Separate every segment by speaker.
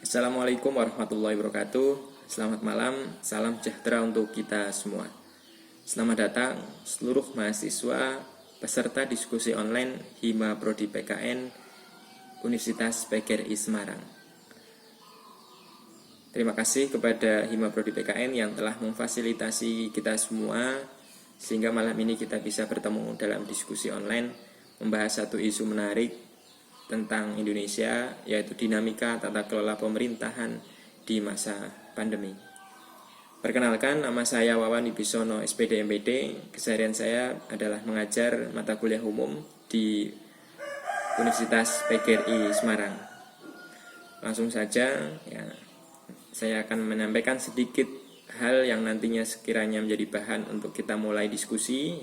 Speaker 1: Assalamualaikum warahmatullahi wabarakatuh. Selamat malam, salam sejahtera untuk kita semua. Selamat datang seluruh mahasiswa peserta diskusi online Hima Prodi PKN Universitas PGRI Semarang. Terima kasih kepada Hima Prodi PKN yang telah memfasilitasi kita semua sehingga malam ini kita bisa bertemu dalam diskusi online membahas satu isu menarik tentang Indonesia, yaitu dinamika tata kelola pemerintahan di masa pandemi. Perkenalkan, nama saya Wawan Wibisono, SPD MPD. Keseharian saya adalah mengajar mata kuliah umum di Universitas PGRI Semarang. Langsung saja, saya akan menyampaikan sedikit hal yang nantinya sekiranya menjadi bahan untuk kita mulai diskusi,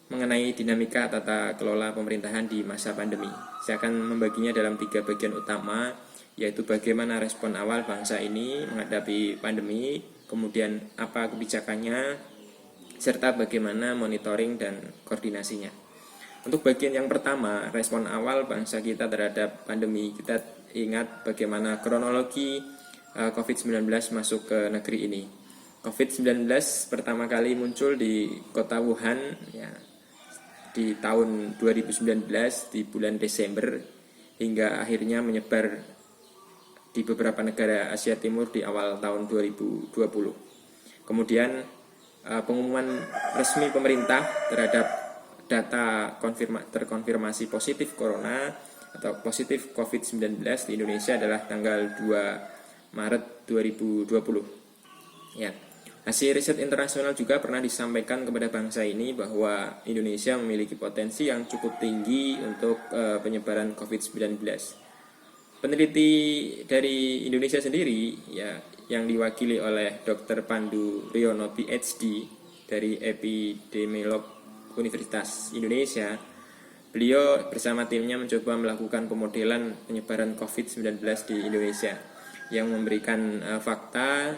Speaker 1: mengenai dinamika tata kelola pemerintahan di masa pandemi. Saya akan membaginya dalam 3 bagian utama, yaitu bagaimana respon awal bangsa ini menghadapi pandemi, kemudian apa kebijakannya, serta bagaimana monitoring dan koordinasinya. Untuk bagian yang pertama, respon awal bangsa kita terhadap pandemi, kita ingat bagaimana kronologi COVID-19 masuk ke negeri ini. COVID-19 pertama kali muncul di kota Wuhan, di tahun 2019 di bulan Desember hingga akhirnya menyebar di beberapa negara Asia Timur di awal tahun 2020. Kemudian pengumuman resmi pemerintah terhadap data terkonfirmasi positif corona atau positif COVID-19 di Indonesia adalah tanggal 2 Maret 2020. Hasil riset internasional juga pernah disampaikan kepada bangsa ini bahwa Indonesia memiliki potensi yang cukup tinggi untuk penyebaran COVID-19. Peneliti dari Indonesia sendiri, yang diwakili oleh Dr. Pandu Riono PhD dari Epidemiolog Universitas Indonesia, beliau bersama timnya mencoba melakukan pemodelan penyebaran COVID-19 di Indonesia yang memberikan fakta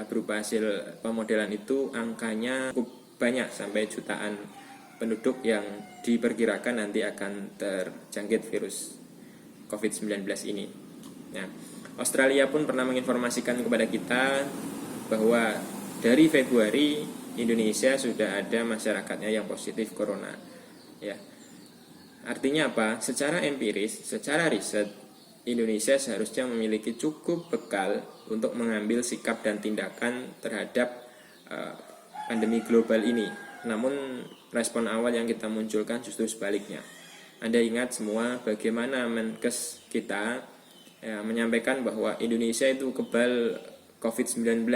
Speaker 1: berupa hasil pemodelan itu angkanya cukup banyak sampai jutaan penduduk yang diperkirakan nanti akan terjangkit virus COVID-19 ini. Australia pun pernah menginformasikan kepada kita bahwa dari Februari Indonesia sudah ada masyarakatnya yang positif corona. Artinya apa? Secara empiris, secara riset, Indonesia seharusnya memiliki cukup bekal untuk mengambil sikap dan tindakan terhadap pandemi global ini. Namun respon awal yang kita munculkan justru sebaliknya. Anda ingat semua bagaimana Menkes kita menyampaikan bahwa Indonesia itu kebal COVID-19.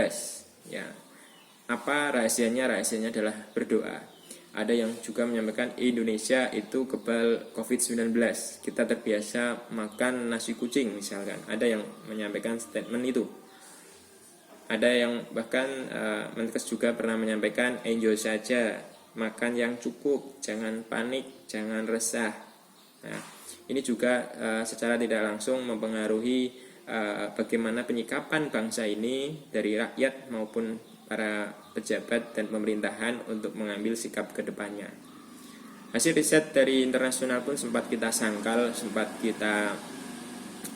Speaker 1: Apa rahasianya? Rahasianya adalah berdoa. Ada yang juga menyampaikan Indonesia itu kebal COVID-19. Kita terbiasa makan nasi kucing misalkan. Ada yang menyampaikan statement itu. Ada yang bahkan Menkes juga pernah menyampaikan enjoy saja, makan yang cukup, jangan panik, jangan resah. Ini juga secara tidak langsung mempengaruhi bagaimana penyikapan bangsa ini dari rakyat maupun para pejabat dan pemerintahan untuk mengambil sikap ke depannya. Hasil riset dari internasional pun sempat kita sangkal, sempat kita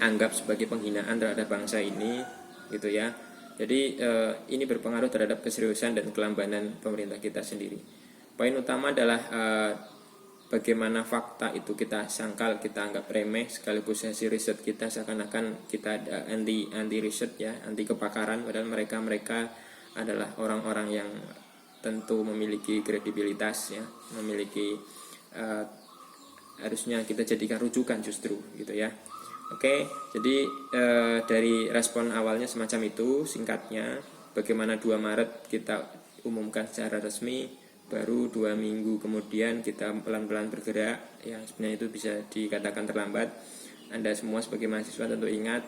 Speaker 1: anggap sebagai penghinaan terhadap bangsa ini, Jadi ini berpengaruh terhadap keseriusan dan kelambanan pemerintah kita sendiri. Poin utama adalah bagaimana fakta itu kita sangkal, kita anggap remeh, sekaligus hasil riset kita seakan-akan kita ada anti riset, anti kepakaran, padahal mereka adalah orang-orang yang tentu memiliki kredibilitas, memiliki harusnya kita jadikan rujukan justru, Oke, jadi dari respon awalnya semacam itu, singkatnya, bagaimana 2 Maret kita umumkan secara resmi, baru 2 minggu kemudian kita pelan-pelan bergerak, yang sebenarnya itu bisa dikatakan terlambat. Anda semua sebagai mahasiswa tentu ingat,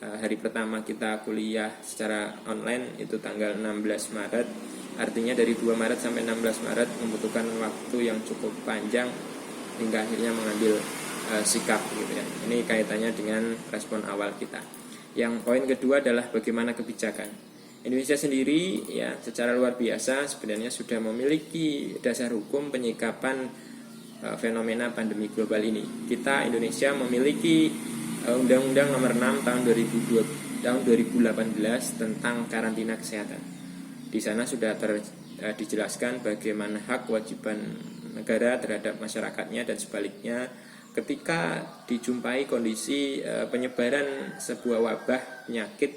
Speaker 1: hari pertama kita kuliah secara online itu tanggal 16 Maret. Artinya dari 2 Maret sampai 16 Maret membutuhkan waktu yang cukup panjang hingga akhirnya mengambil sikap Ini kaitannya dengan respon awal kita. Yang poin kedua adalah bagaimana kebijakan. Indonesia sendiri secara luar biasa sebenarnya sudah memiliki dasar hukum penyikapan fenomena pandemi global ini. Kita Indonesia memiliki Undang-Undang Nomor 6 tahun 2018 tentang karantina kesehatan. Di sana sudah dijelaskan bagaimana hak kewajiban negara terhadap masyarakatnya dan sebaliknya ketika dijumpai kondisi penyebaran sebuah wabah penyakit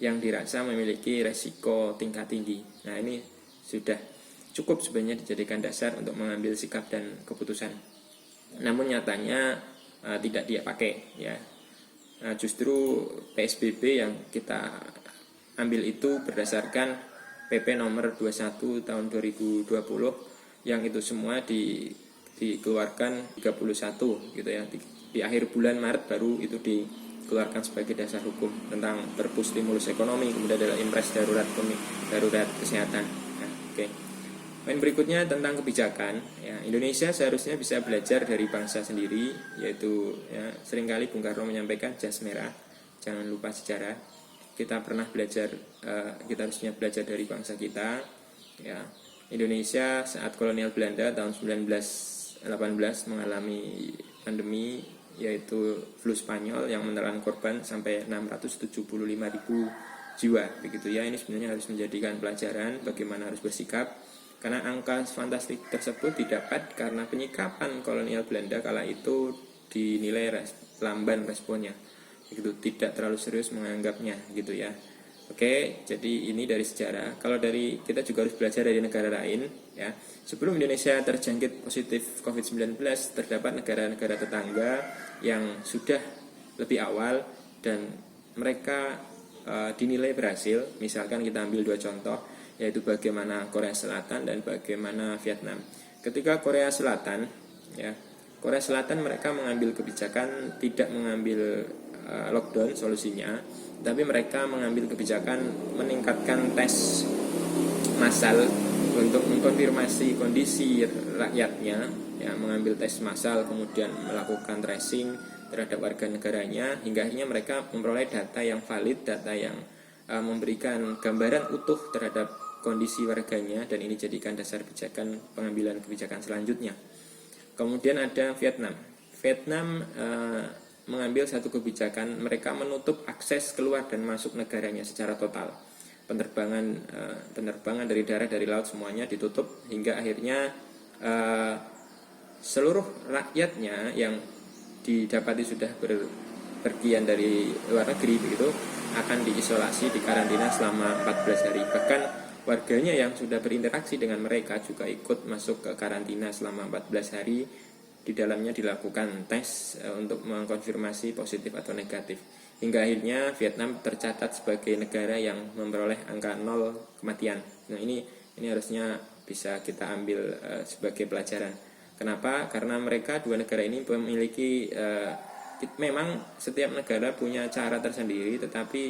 Speaker 1: yang dirasa memiliki resiko tingkat tinggi. Nah, ini sudah cukup sebenarnya dijadikan dasar untuk mengambil sikap dan keputusan. Namun nyatanya tidak dia pakai ya. Nah, justru PSBB yang kita ambil itu berdasarkan PP nomor 21 tahun 2020 yang itu semua dikeluarkan 31 gitu ya. Di akhir bulan Maret baru itu dikeluarkan sebagai dasar hukum tentang Perpu stimulus ekonomi, kemudian adalah Impres darurat kesehatan. Nah, oke. Poin berikutnya tentang kebijakan. Ya, Indonesia seharusnya bisa belajar dari bangsa sendiri, yaitu ya, seringkali Bung Karno menyampaikan jas merah, jangan lupa sejarah. Kita pernah belajar, kita harusnya belajar dari bangsa kita. Ya, Indonesia saat kolonial Belanda tahun 1918 mengalami pandemi, yaitu flu Spanyol yang menelan korban sampai 675.000 jiwa. Begitu ya, ini sebenarnya harus menjadikan pelajaran bagaimana harus bersikap. Karena angka fantastik tersebut didapat karena penyikapan kolonial Belanda kala itu dinilai lamban responnya, begitu tidak terlalu serius menganggapnya, gitu ya. Oke, jadi ini dari sejarah. Kalau dari kita juga harus belajar dari negara lain, ya. Sebelum Indonesia terjangkit positif COVID-19, terdapat negara-negara tetangga yang sudah lebih awal dan mereka dinilai berhasil. Misalkan kita ambil dua contoh, yaitu bagaimana Korea Selatan dan bagaimana Vietnam. Ketika Korea Selatan, ya, Korea Selatan mereka mengambil kebijakan tidak mengambil lockdown solusinya, tapi mereka mengambil kebijakan meningkatkan tes massal untuk mengkonfirmasi kondisi rakyatnya, ya, mengambil tes massal kemudian melakukan tracing terhadap warga negaranya hingga akhirnya mereka memperoleh data yang valid, data yang memberikan gambaran utuh terhadap kondisi warganya, dan ini jadikan dasar pengambilan kebijakan selanjutnya. Kemudian ada Vietnam. Vietnam mengambil satu kebijakan, mereka menutup akses keluar dan masuk negaranya secara total. Penerbangan dari darat, dari laut semuanya ditutup hingga akhirnya seluruh rakyatnya yang didapati sudah berpergian dari luar negeri begitu akan diisolasi, dikarantina selama 14 hari. Bahkan warganya yang sudah berinteraksi dengan mereka juga ikut masuk ke karantina selama 14 hari. Di dalamnya dilakukan tes untuk mengkonfirmasi positif atau negatif. Hingga akhirnya Vietnam tercatat sebagai negara yang memperoleh angka 0 kematian. Nah, ini harusnya bisa kita ambil sebagai pelajaran. Kenapa? Karena mereka, dua negara ini memiliki memang setiap negara punya cara tersendiri, tetapi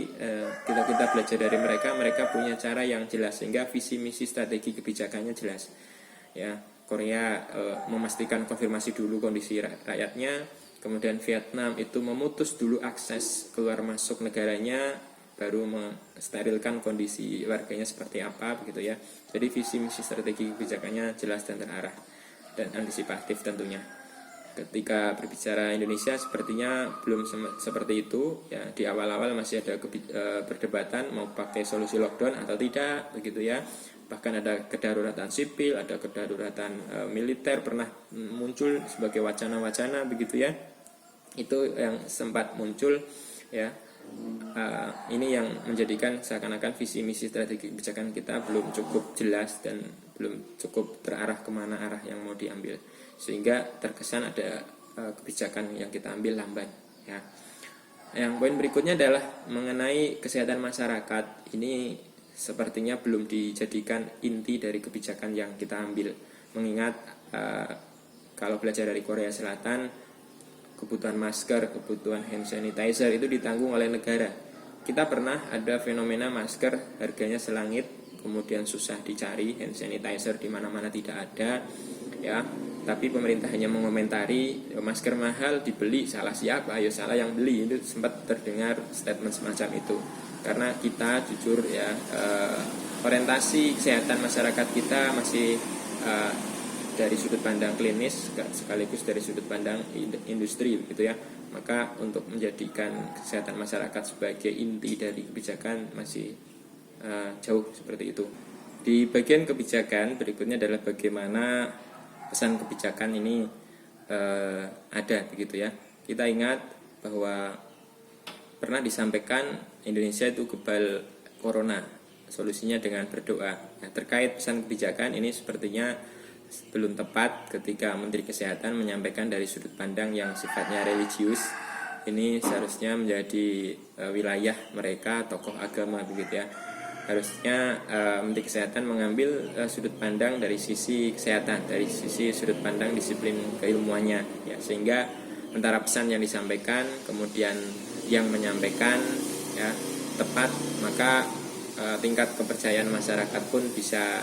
Speaker 1: kita belajar dari mereka punya cara yang jelas sehingga visi misi strategi kebijakannya jelas. Ya, Korea memastikan konfirmasi dulu kondisi rakyatnya, kemudian Vietnam itu memutus dulu akses keluar masuk negaranya, baru mensterilkan kondisi warganya seperti apa begitu ya. Jadi visi misi strategi kebijakannya jelas dan terarah dan antisipatif tentunya. Ketika berbicara Indonesia sepertinya belum seperti itu ya. Di awal-awal masih ada perdebatan mau pakai solusi lockdown atau tidak begitu ya. Bahkan ada kedaruratan sipil, ada kedaruratan militer pernah muncul sebagai wacana-wacana begitu ya. Itu yang sempat muncul ya. Ini yang menjadikan seakan-akan visi misi strategi kebijakan kita belum cukup jelas dan belum cukup terarah kemana arah yang mau diambil, sehingga terkesan ada kebijakan yang kita ambil lamban ya. Yang poin berikutnya adalah mengenai kesehatan masyarakat. Ini sepertinya belum dijadikan inti dari kebijakan yang kita ambil, mengingat kalau belajar dari Korea Selatan, kebutuhan masker, kebutuhan hand sanitizer itu ditanggung oleh negara. Kita pernah ada fenomena masker harganya selangit, kemudian susah dicari, hand sanitizer di mana-mana tidak ada, ya. Tapi pemerintah hanya mengomentari masker mahal dibeli, salah siapa? Ayo salah yang beli. Itu sempat terdengar statement semacam itu. Karena kita jujur ya, orientasi kesehatan masyarakat kita masih dari sudut pandang klinis sekaligus dari sudut pandang industri gitu ya. Maka untuk menjadikan kesehatan masyarakat sebagai inti dari kebijakan masih jauh seperti itu. Di bagian kebijakan berikutnya adalah bagaimana pesan kebijakan ini ada begitu ya. Kita ingat bahwa pernah disampaikan Indonesia itu kebal corona, solusinya dengan berdoa. Nah, terkait pesan kebijakan ini sepertinya belum tepat ketika Menteri Kesehatan menyampaikan dari sudut pandang yang sifatnya religius. Ini seharusnya menjadi wilayah mereka, tokoh agama begitu ya. Harusnya Menteri Kesehatan mengambil sudut pandang dari sisi kesehatan, dari sisi sudut pandang disiplin keilmuannya ya, sehingga antara pesan yang disampaikan kemudian yang menyampaikan ya tepat, maka tingkat kepercayaan masyarakat pun bisa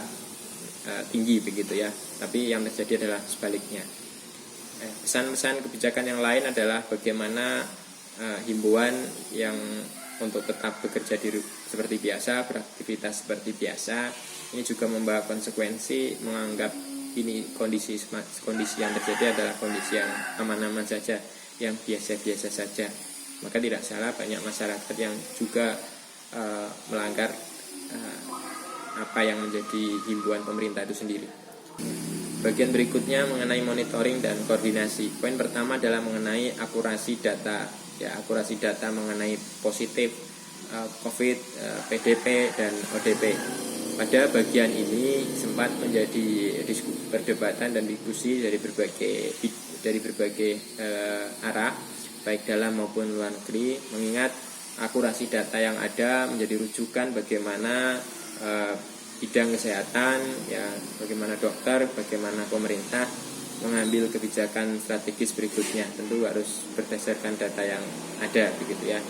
Speaker 1: tinggi begitu ya. Tapi yang terjadi adalah sebaliknya. Pesan-pesan kebijakan yang lain adalah bagaimana himbauan yang untuk tetap bekerja seperti biasa, beraktivitas seperti biasa. Ini juga membawa konsekuensi menganggap ini kondisi yang terjadi adalah kondisi yang aman-aman saja, yang biasa-biasa saja. Maka tidak salah banyak masyarakat yang juga melanggar apa yang menjadi himbauan pemerintah itu sendiri. Bagian berikutnya mengenai monitoring dan koordinasi. Poin pertama adalah mengenai akurasi data. Ya, akurasi data mengenai positif COVID, PDP dan ODP. Pada bagian ini sempat menjadi perdebatan dan diskusi dari berbagai arah, baik dalam maupun luar negeri, mengingat akurasi data yang ada menjadi rujukan bagaimana bidang kesehatan, ya, bagaimana dokter, bagaimana pemerintah mengambil kebijakan strategis berikutnya. Tentu harus berdasarkan data yang ada begitu ya.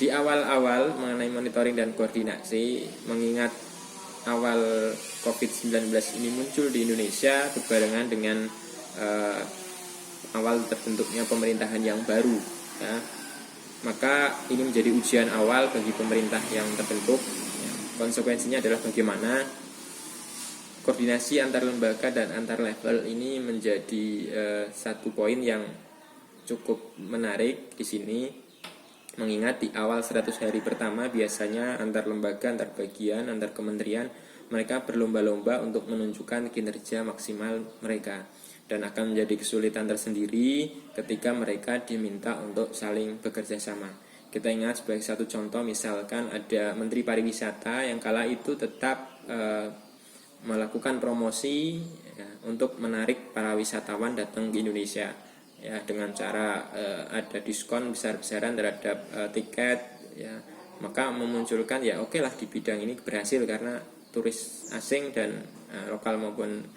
Speaker 1: Di awal-awal mengenai monitoring dan koordinasi, mengingat awal COVID-19 ini muncul di Indonesia berbarengan dengan awal terbentuknya pemerintahan yang baru ya. Maka ini menjadi ujian awal bagi pemerintah yang terbentuk. Konsekuensinya adalah bagaimana koordinasi antar lembaga dan antar level ini menjadi satu poin yang cukup menarik di sini. Mengingat di awal 100 hari pertama biasanya antar lembaga, antar bagian, antar kementerian mereka berlomba-lomba untuk menunjukkan kinerja maksimal mereka, dan akan menjadi kesulitan tersendiri ketika mereka diminta untuk saling bekerja sama. Kita ingat sebagai satu contoh, misalkan ada Menteri Pariwisata yang kala itu tetap melakukan promosi ya, untuk menarik para wisatawan datang ke Indonesia ya, dengan cara ada diskon besar-besaran terhadap tiket ya. Maka memunculkan ya oke lah, di bidang ini berhasil karena turis asing dan lokal maupun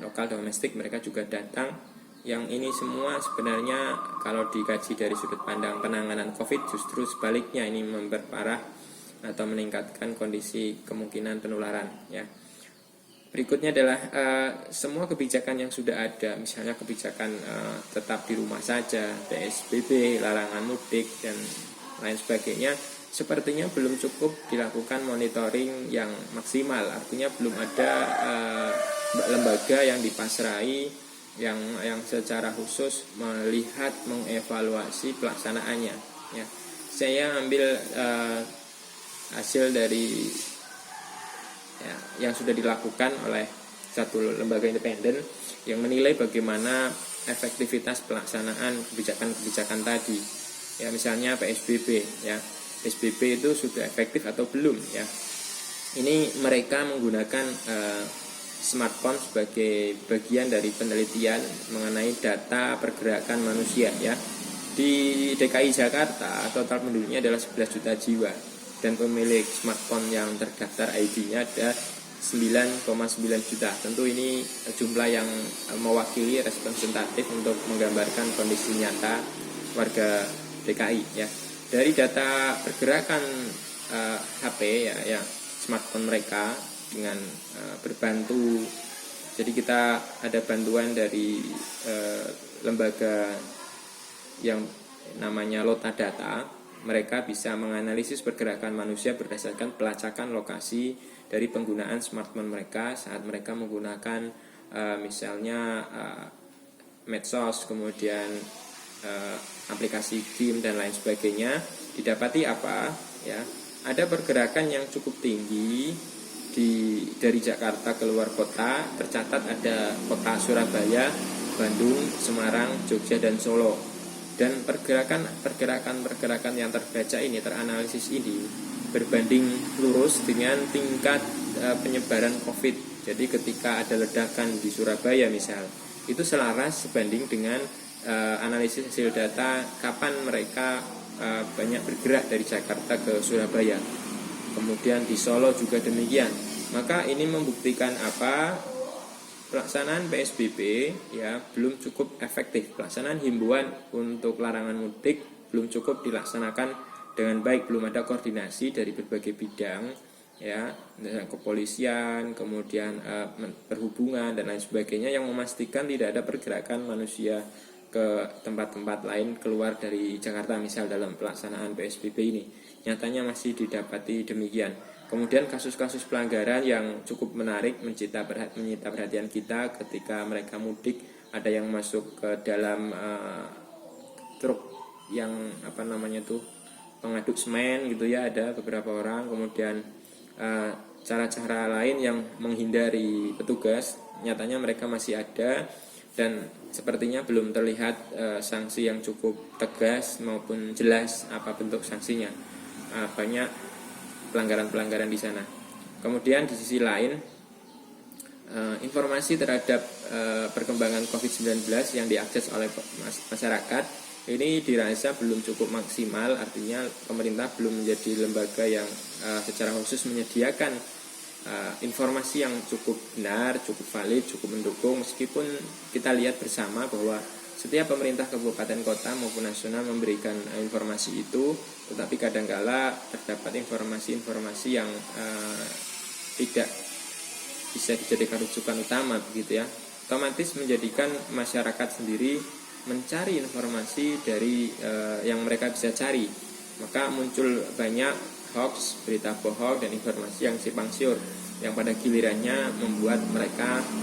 Speaker 1: lokal domestik mereka juga datang. Yang ini semua sebenarnya kalau dikaji dari sudut pandang penanganan COVID justru sebaliknya, ini memperparah atau meningkatkan kondisi kemungkinan penularan ya. Berikutnya adalah semua kebijakan yang sudah ada, misalnya kebijakan tetap di rumah saja, PSBB, larangan mudik dan lain sebagainya, sepertinya belum cukup dilakukan monitoring yang maksimal. Artinya belum ada lembaga yang dipasrai yang secara khusus melihat, mengevaluasi pelaksanaannya ya. Saya ambil hasil dari yang sudah dilakukan oleh satu lembaga independen yang menilai bagaimana efektivitas pelaksanaan kebijakan-kebijakan tadi ya. Misalnya PSBB ya, PSBB itu sudah efektif atau belum ya. Ini mereka menggunakan smartphone sebagai bagian dari penelitian mengenai data pergerakan manusia ya. Di DKI Jakarta total penduduknya adalah 11 juta jiwa, dan pemilik smartphone yang terdaftar ID-nya ada 9,9 juta. Tentu ini jumlah yang mewakili representatif untuk menggambarkan kondisi nyata warga DKI ya. Dari data pergerakan HP ya smartphone mereka dengan berbantu, jadi kita ada bantuan dari lembaga yang namanya Lota Data. Mereka bisa menganalisis pergerakan manusia berdasarkan pelacakan lokasi dari penggunaan smartphone mereka saat mereka menggunakan misalnya medsos, kemudian aplikasi game dan lain sebagainya, didapati apa ya, ada pergerakan yang cukup tinggi dari Jakarta ke luar kota. Tercatat ada kota Surabaya, Bandung, Semarang, Jogja, dan Solo. Dan pergerakan yang terbaca ini, teranalisis ini berbanding lurus dengan tingkat penyebaran COVID. Jadi ketika ada ledakan di Surabaya misal, itu selaras sebanding dengan analisis hasil data kapan mereka banyak bergerak dari Jakarta ke Surabaya. Kemudian di Solo juga demikian. Maka ini membuktikan apa? Pelaksanaan PSBB ya belum cukup efektif. Pelaksanaan himbauan untuk larangan mudik belum cukup dilaksanakan dengan baik. Belum ada koordinasi dari berbagai bidang ya, kepolisian, kemudian perhubungan dan lain sebagainya, yang memastikan tidak ada pergerakan manusia ke tempat-tempat lain keluar dari Jakarta misal dalam pelaksanaan PSBB ini. Nyatanya masih didapati demikian. Kemudian kasus-kasus pelanggaran yang cukup menarik, menyita perhatian kita ketika mereka mudik. Ada yang masuk ke dalam truk yang pengaduk semen gitu ya, ada beberapa orang. Kemudian cara-cara lain yang menghindari petugas, nyatanya mereka masih ada, dan sepertinya belum terlihat sanksi yang cukup tegas maupun jelas apa bentuk sanksinya. Banyak pelanggaran-pelanggaran di sana. Kemudian di sisi lain, informasi terhadap perkembangan COVID-19 yang diakses oleh masyarakat ini dirasa belum cukup maksimal. Artinya pemerintah belum menjadi lembaga yang secara khusus menyediakan informasi yang cukup benar, cukup valid, cukup mendukung. Meskipun kita lihat bersama bahwa setiap pemerintah kabupaten kota maupun nasional memberikan informasi itu, tetapi kadangkala terdapat informasi-informasi yang tidak bisa dijadikan rujukan utama begitu ya. Otomatis menjadikan masyarakat sendiri mencari informasi dari yang mereka bisa cari. Maka muncul banyak hoax, berita bohong, dan informasi yang simpang siur, yang pada gilirannya membuat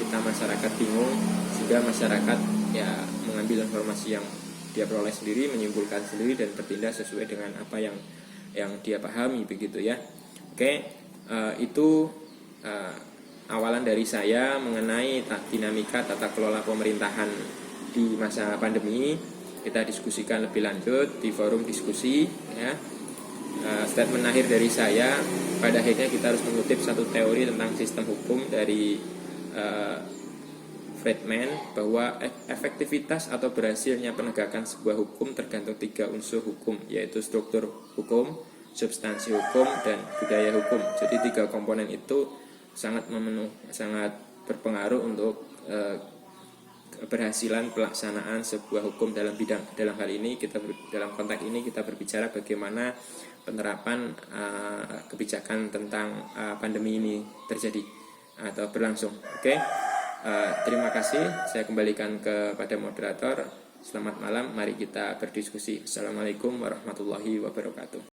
Speaker 1: kita masyarakat bingung, sehingga masyarakat ya mengambil informasi yang dia peroleh sendiri, menyimpulkan sendiri, dan bertindak sesuai dengan apa yang dia pahami begitu ya. Oke, itu awalan dari saya mengenai dinamika tata kelola pemerintahan di masa pandemi. Kita diskusikan lebih lanjut di forum diskusi ya. Statement akhir dari saya, pada akhirnya kita harus mengutip satu teori tentang sistem hukum dari Friedman, bahwa efektivitas atau berhasilnya penegakan sebuah hukum tergantung 3 unsur hukum, yaitu struktur hukum, substansi hukum, dan budaya hukum. Jadi 3 komponen itu sangat berpengaruh untuk keberhasilan pelaksanaan sebuah hukum dalam hal ini dalam konteks ini kita berbicara bagaimana penerapan kebijakan tentang pandemi ini terjadi atau berlangsung. Oke. Terima kasih. Saya kembalikan kepada moderator. Selamat malam. Mari kita berdiskusi. Assalamualaikum warahmatullahi wabarakatuh.